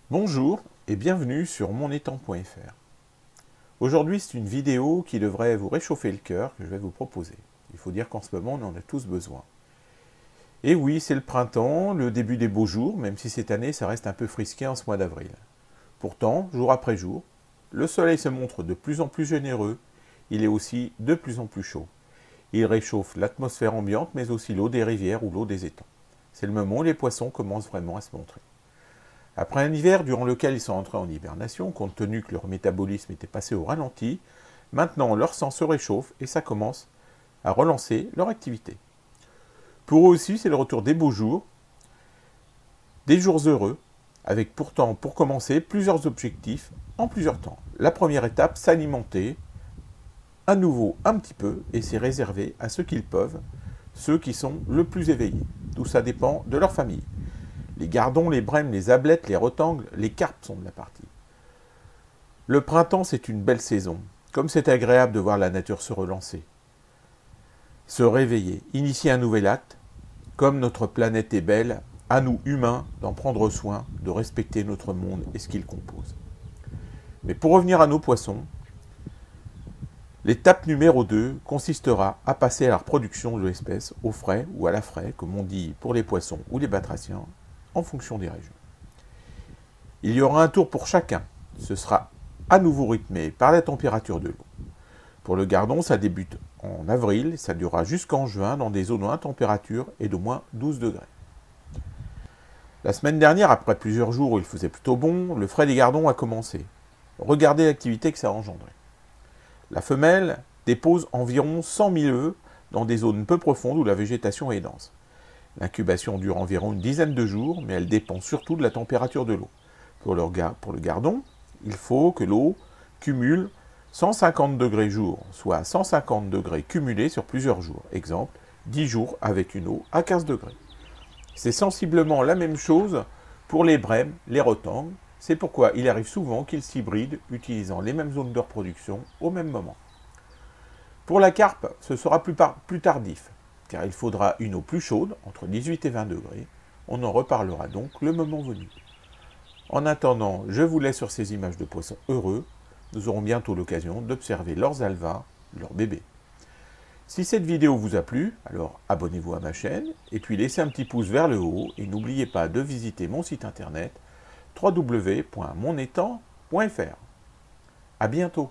Bonjour et bienvenue sur monétang.fr. Aujourd'hui, c'est une vidéo qui devrait vous réchauffer le cœur que je vais vous proposer. Il faut dire qu'en ce moment, on en a tous besoin. Et oui, c'est le printemps, le début des beaux jours, même si cette année, ça reste un peu frisqué en ce mois d'avril. Pourtant, jour après jour, le soleil se montre de plus en plus généreux, il est aussi de plus en plus chaud. Il réchauffe l'atmosphère ambiante, mais aussi l'eau des rivières ou l'eau des étangs. C'est le moment où les poissons commencent vraiment à se montrer. Après un hiver durant lequel ils sont entrés en hibernation, compte tenu que leur métabolisme était passé au ralenti, maintenant leur sang se réchauffe et ça commence à relancer leur activité. Pour eux aussi, c'est le retour des beaux jours, des jours heureux, avec pourtant, pour commencer, plusieurs objectifs en plusieurs temps. La première étape, s'alimenter à nouveau un petit peu, et c'est réservé à ceux qui le peuvent, ceux qui sont le plus éveillés. Tout ça dépend de leur famille. Les gardons, les brèmes, les ablettes, les retangles, les carpes sont de la partie. Le printemps, c'est une belle saison. Comme c'est agréable de voir la nature se relancer, se réveiller, initier un nouvel acte. Comme notre planète est belle, à nous humains d'en prendre soin, de respecter notre monde et ce qu'il compose. Mais pour revenir à nos poissons, l'étape numéro 2 consistera à passer à la reproduction de l'espèce au frais ou à la fraie, comme on dit pour les poissons ou les batraciens, en fonction des régions. Il y aura un tour pour chacun. Ce sera à nouveau rythmé par la température de l'eau. Pour le gardon, ça débute en avril et ça durera jusqu'en juin dans des zones où la température est d'au moins 12 degrés. La semaine dernière, après plusieurs jours où il faisait plutôt bon, le frais des gardons a commencé. Regardez l'activité que ça a engendré. La femelle dépose environ 100 000 œufs dans des zones peu profondes où la végétation est dense. L'incubation dure environ une dizaine de jours, mais elle dépend surtout de la température de l'eau. Pour le gardon, il faut que l'eau cumule 150 degrés jour, soit 150 degrés cumulés sur plusieurs jours. Exemple, 10 jours avec une eau à 15 degrés. C'est sensiblement la même chose pour les brèmes, les retangles. C'est pourquoi il arrive souvent qu'ils s'hybrident, utilisant les mêmes zones de reproduction au même moment. Pour la carpe, ce sera plus tardif, car il faudra une eau plus chaude, entre 18 et 20 degrés. On en reparlera donc le moment venu. En attendant, je vous laisse sur ces images de poissons heureux. Nous aurons bientôt l'occasion d'observer leurs alevins, leurs bébés. Si cette vidéo vous a plu, alors abonnez-vous à ma chaîne, et puis laissez un petit pouce vers le haut, et n'oubliez pas de visiter mon site internet www.monétang.fr. À bientôt.